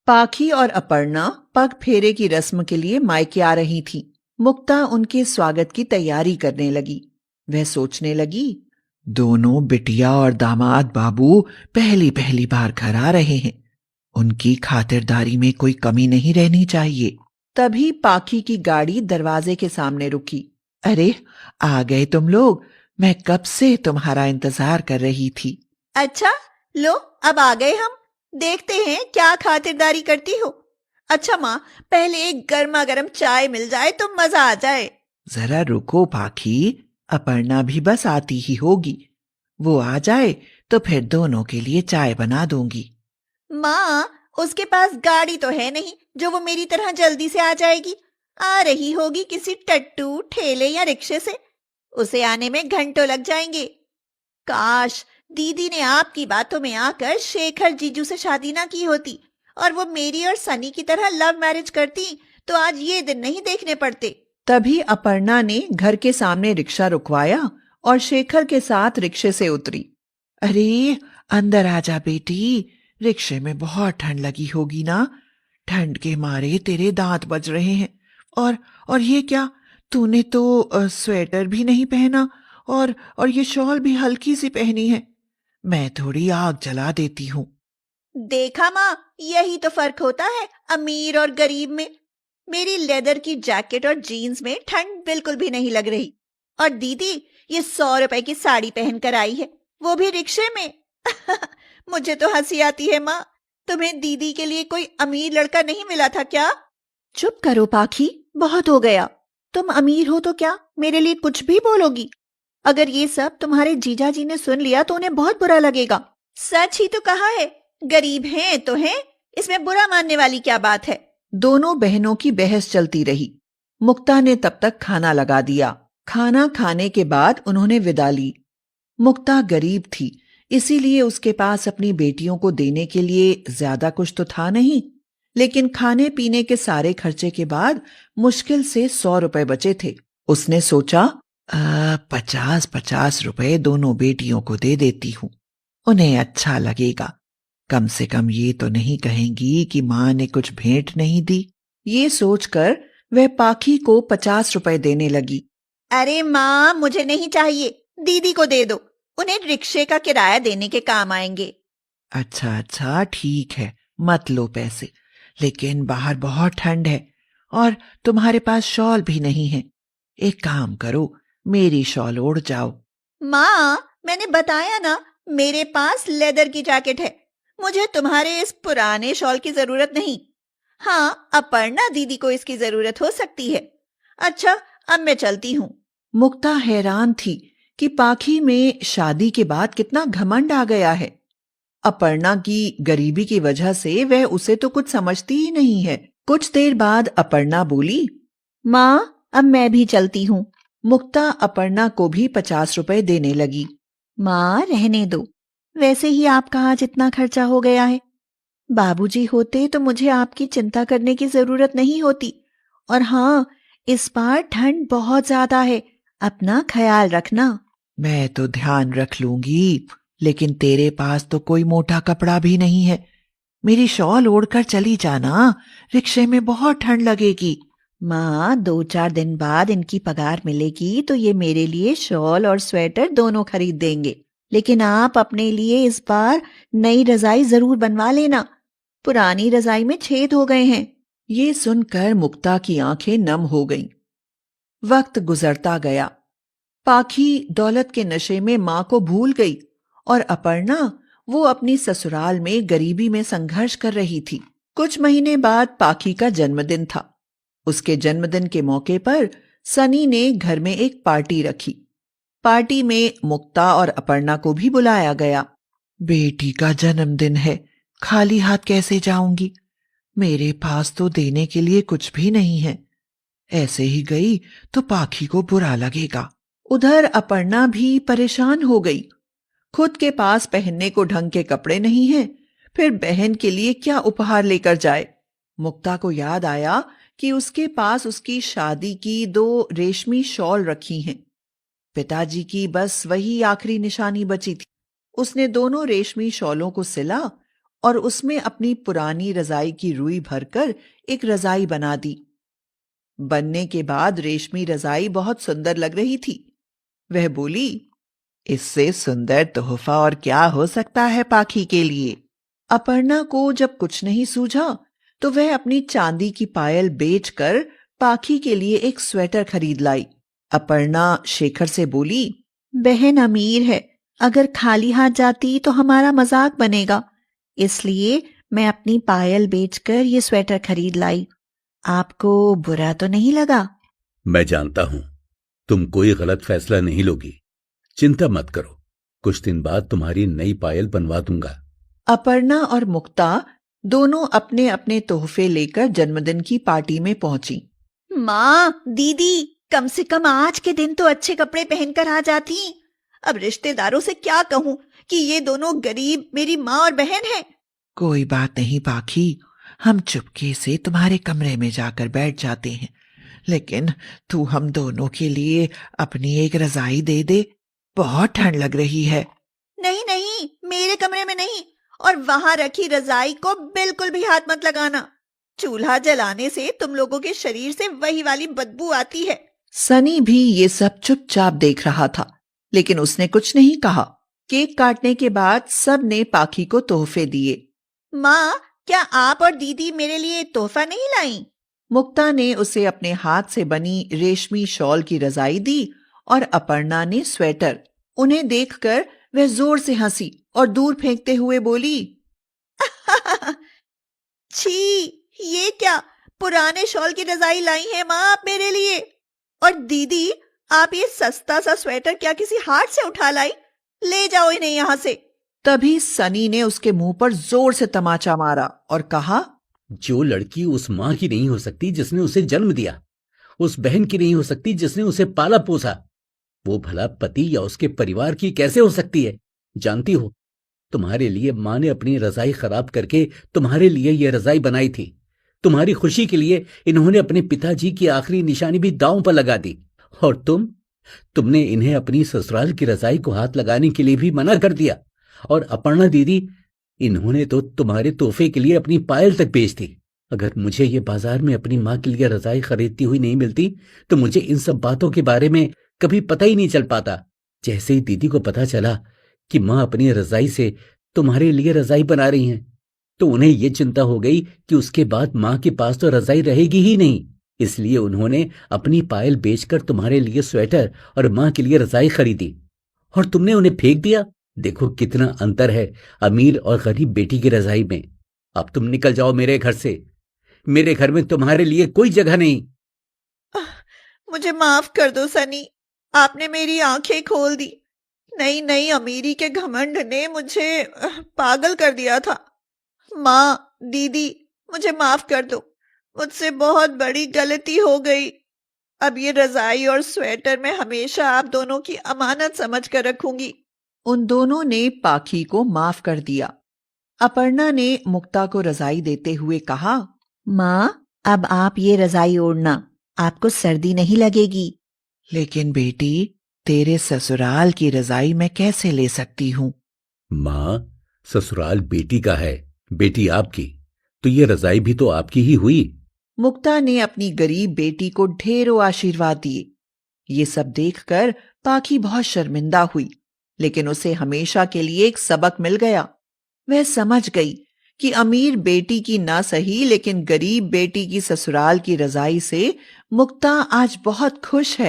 पाखी और अपर्णा पग फेरे की रस्म के लिए मायके आ रही थीं। मुक्ता उनके स्वागत की तैयारी करने लगी। वह सोचने लगी, दोनों बिटिया और दामाद बाबू पहली पहली बार घर आ रहे हैं। उनकी खातिरदारी में कोई कमी नहीं रहनी चाहिए। तभी पाखी की गाड़ी दरवाजे के सामने रुकी। अरे, आ गए तुम लोग। मैं कब से तुम्हारा इंतजार कर रही थी। अच्छा, लो अब आ गए हम। देखते हैं क्या खातिरदारी करती हो। अच्छा माँ, पहले एक गर्मा गर्म चाय मिल जाए तो मजा आ जाए। जरा रुको पाखी, अपर्णा भी बस आती ही होगी। वो आ जाए तो फिर दोनों के लिए चाय बना दूंगी। माँ, उसके पास गाड़ी तो है नहीं जो वो मेरी तरह जल्दी से आ जाएगी। आ रही होगी किसी टट्टू, ठेले या रिक्शे से। उसे आने में घंटों लग जाएंगे। काश दीदी ने आपकी बातों में आकर शेखर जीजू से शादी ना की होती और वो मेरी और सनी की तरह लव मैरिज करती तो आज ये दिन नहीं देखने पड़ते। तभी अपर्णा ने घर के सामने रिक्शा रुकवाया और शेखर के साथ रिक्शे से उतरी। अरे, अंदर आजा बेटी, रिक्शे में बहुत ठंड लगी होगी ना। ठंड के मारे तेरे दांत बज रहे हैं। और ये क्या, तूने तो स्वेटर भी नहीं पहना और ये शॉल भी हल्की सी पहनी है। मैं थोड़ी आग जला देती हूँ। देखा माँ, यही तो फर्क होता है अमीर और गरीब में। मेरी लेदर की जैकेट और जीन्स में ठंड बिल्कुल भी नहीं लग रही। और दीदी ये 100 रुपए की साड़ी पहनकर आई है, वो भी रिक्शे में। मुझे तो हंसी आती है माँ। तुम्हें दीदी के लिए कोई अमीर लड़का नहीं मिला था क्या? चुप करो पाखी, बहुत हो गया। तुम अमीर हो तो क्या मेरे लिए कुछ भी बोलोगी? अगर ये सब तुम्हारे जीजा जी ने सुन लिया तो उन्हें बहुत बुरा लगेगा। सच ही तो कहा है, गरीब हैं तो हैं, इसमें बुरा मानने वाली क्या बात है। दोनों बहनों की बहस चलती रही। मुक्ता ने तब तक खाना लगा दिया। खाना खाने के बाद उन्होंने विदा ली। मुक्ता गरीब थी, इसीलिए उसके पास अपनी बेटियों को देने के लिए ज्यादा कुछ तो था नहीं। लेकिन खाने पीने के सारे खर्चे के बाद मुश्किल से 100 रुपए बचे थे। उसने सोचा, 50-50 रुपए दोनों बेटियों को दे देती हूँ, उन्हें अच्छा लगेगा। कम से कम ये तो नहीं कहेंगी कि माँ ने कुछ भेंट नहीं दी। ये सोचकर वह पाखी को 50 रुपए देने लगी। अरे माँ, मुझे नहीं चाहिए, दीदी को दे दो। उन्हें रिक्शे का किराया देने के काम आएंगे। अच्छा अच्छा, ठीक है, मत लो पैसे। लेकिन बाहर बहुत ठंड है और तुम्हारे पास शॉल भी नहीं है। एक काम करो, मेरी शॉल ओढ़ जाओ। माँ, मैंने बताया ना, मेरे पास लेदर की जैकेट है। मुझे तुम्हारे इस पुराने शॉल की जरूरत नहीं। हाँ, अपर्णा दीदी को इसकी जरूरत हो सकती है। अच्छा, अब मैं चलती हूँ। मुक्ता हैरान थी कि पाखी में शादी के बाद कितना घमंड आ गया है। अपर्णा की गरीबी की वजह से वह उसे तो कुछ समझती ही नहीं है। कुछ देर बाद अपर्णा बोली, माँ, अब मैं भी चलती हूँ। मुक्ता अपर्णा को भी 50 रुपए देने लगी। माँ, रहने दो। वैसे ही आपका आज इतना खर्चा हो गया है। बाबूजी होते तो मुझे आपकी चिंता करने की जरूरत नहीं होती। और हाँ, इस बार ठंड बहुत ज्यादा है, अपना ख्याल रखना। मैं तो ध्यान रख लूंगी, लेकिन तेरे पास तो कोई मोटा कपड़ा भी नहीं है। मेरी शॉल ओढ़कर चली जाना, रिक्शे में बहुत ठंड लगेगी। माँ, 2-4 दिन बाद इनकी पगार मिलेगी तो ये मेरे लिए शॉल और स्वेटर दोनों खरीद देंगे। लेकिन आप अपने लिए इस बार नई रजाई जरूर बनवा लेना। पुरानी रजाई में छेद हो गए हैं। ये सुनकर मुक्ता की आंखें नम हो गईं। वक्त गुजरता गया। पाखी दौलत के नशे में मां को भूल गई और अपर्णा, वो अपनी ससुराल में गरीबी में संघर्ष कर रही थी। कुछ महीने बाद पाखी का जन्मदिन था। उसके जन्मदिन के मौके पर सनी ने घर में एक पार्टी रखी। पार्टी में मुक्ता और अपर्णा को भी बुलाया गया। बेटी का जन्मदिन है, खाली हाथ कैसे जाऊंगी? मेरे पास तो देने के लिए कुछ भी नहीं है। ऐसे ही गई तो पाखी को बुरा लगेगा। उधर अपर्णा भी परेशान हो गई। खुद के पास पहनने को ढंग के कपड़े नहीं हैं, फिर बहन के लिए क्या उपहार लेकर जाए। मुक्ता को याद आया कि उसके पास उसकी शादी की 2 रेशमी शॉल रखी हैं। पिताजी की बस वही आखिरी निशानी बची थी। उसने दोनों रेशमी शॉलों को सिला और उसमें अपनी पुरानी रजाई की रुई भरकर एक रजाई बना दी। बनने के बाद रेशमी रजाई बहुत सुंदर लग रही थी। वह बोली, इससे सुंदर तोहफा और क्या हो सकता है पाखी के लिए। अपर्णा को जब कुछ नहीं सूझा तो वह अपनी चांदी की पायल बेचकर पाखी के लिए एक स्वेटर खरीद लाई। अपर्णा शेखर से बोली, बहन अमीर है, अगर खाली हाथ जाती तो हमारा मजाक बनेगा, इसलिए मैं अपनी पायल बेचकर ये स्वेटर खरीद लाई। आपको बुरा तो नहीं लगा? मैं जानता हूं तुम कोई गलत फैसला नहीं लोगी। चिंता मत करो, कुछ दिन बाद तुम्हारी नई पायल बनवा दूंगा। अपर्णा और मुक्ता दोनों अपने अपने तोहफे लेकर जन्मदिन की पार्टी में पहुंची। माँ, दीदी, कम से कम आज के दिन तो अच्छे कपड़े पहनकर आ जाती। अब रिश्तेदारों से क्या कहूँ कि ये दोनों गरीब मेरी माँ और बहन हैं। कोई बात नहीं पाखी, हम चुपके से तुम्हारे कमरे में जाकर बैठ जाते हैं, लेकिन तू हम दोनों के लिए अपनी एक रजाई दे दे, बहुत ठंड लग रही है। नहीं नहीं, मेरे कमरे में नहीं, और वहां रखी रजाई को बिल्कुल भी हाथ मत लगाना। चूल्हा जलाने से तुम लोगों के शरीर से वही वाली बदबू आती है। सनी भी ये सब चुपचाप देख रहा था, लेकिन उसने कुछ नहीं कहा। केक काटने के बाद सब ने पाखी को तोहफे दिए। माँ, क्या आप और दीदी मेरे लिए तोहफा नहीं लाई? मुक्ता ने उसे अपने हाथ से बनी रेशमी शॉल की रजाई दी और अपर्णा ने स्वेटर। उन्हें देखकर वह जोर से हंसी और दूर फेंकते हुए बोली, छी, ये क्या पुराने शॉल की रजाई लाई है माँ आप मेरे लिए? और दीदी, आप ये सस्ता सा स्वेटर क्या किसी हाट से उठा लाई? ले जाओ इन्हें यहाँ से। तभी सनी ने उसके मुंह पर जोर से तमाचा मारा और कहा, जो लड़की उस मां की नहीं हो सकती जिसने उसे जन्म दिया, उस बहन की नहीं हो सकती जिसने उसे पाला पोसा, वो भला पति या उसके परिवार की कैसे हो सकती है? जानती हो, तुम्हारे लिए मां ने अपनी रजाई खराब करके तुम्हारे लिए यह रजाई बनाई थी। तुम्हारी खुशी के लिए इन्होंने अपने पिताजी की आखिरी निशानी भी दांव पर लगा दी, और तुमने इन्हें अपनी ससुराल की रजाई को हाथ लगाने के लिए भी मना कर दिया। और अपर्णा दीदी, इन्होंने तो तुम्हारे तोहफे के लिए अपनी पायल तक बेच दी। अगर मुझे ये बाजार में अपनी मां के लिए रजाई खरीदती हुई नहीं मिलती तो मुझे इन सब बातों के बारे में कभी पता ही नहीं चल पाता। जैसे ही दीदी को पता चला कि मां अपनी रजाई से तुम्हारे लिए रजाई बना रही हैं, तो उन्हें यह चिंता हो गई कि उसके बाद मां के पास तो रजाई रहेगी ही नहीं। इसलिए उन्होंने अपनी पायल बेचकर तुम्हारे लिए स्वेटर और मां के लिए रजाई खरीदी, और तुमने उन्हें फेंक दिया। देखो कितना अंतर है अमीर और गरीब बेटी की रजाई में। अब तुम निकल जाओ मेरे घर से, मेरे घर में तुम्हारे लिए कोई जगह नहीं। मुझे माफ कर दो सनी, आपने मेरी आंखें खोल दी। नई नई अमीरी के घमंड ने मुझे पागल कर दिया था। माँ, दीदी, मुझे माफ कर दो, मुझसे बहुत बड़ी गलती हो गई। अब ये रजाई और स्वेटर मैं हमेशा आप दोनों की अमानत समझ कर रखूंगी। उन दोनों ने पाखी को माफ कर दिया। अपर्णा ने मुक्ता को रजाई देते हुए कहा, माँ, अब आप ये रजाई ओढ़ना, आपको सर्दी नहीं लगेगी। लेकिन बेटी, तेरे ससुराल की रजाई मैं कैसे ले सकती हूँ? मां, ससुराल बेटी का है, बेटी आपकी, तो ये रजाई भी तो आपकी ही हुई। मुक्ता ने अपनी गरीब बेटी को ढेरों आशीर्वाद दिए। ये सब देखकर पाखी बहुत शर्मिंदा हुई, लेकिन उसे हमेशा के लिए एक सबक मिल गया। वह समझ गई कि अमीर बेटी की ना सही, लेकिन गरीब बेटी की ससुराल की रजाई से मुक्ता आज बहुत खुश है।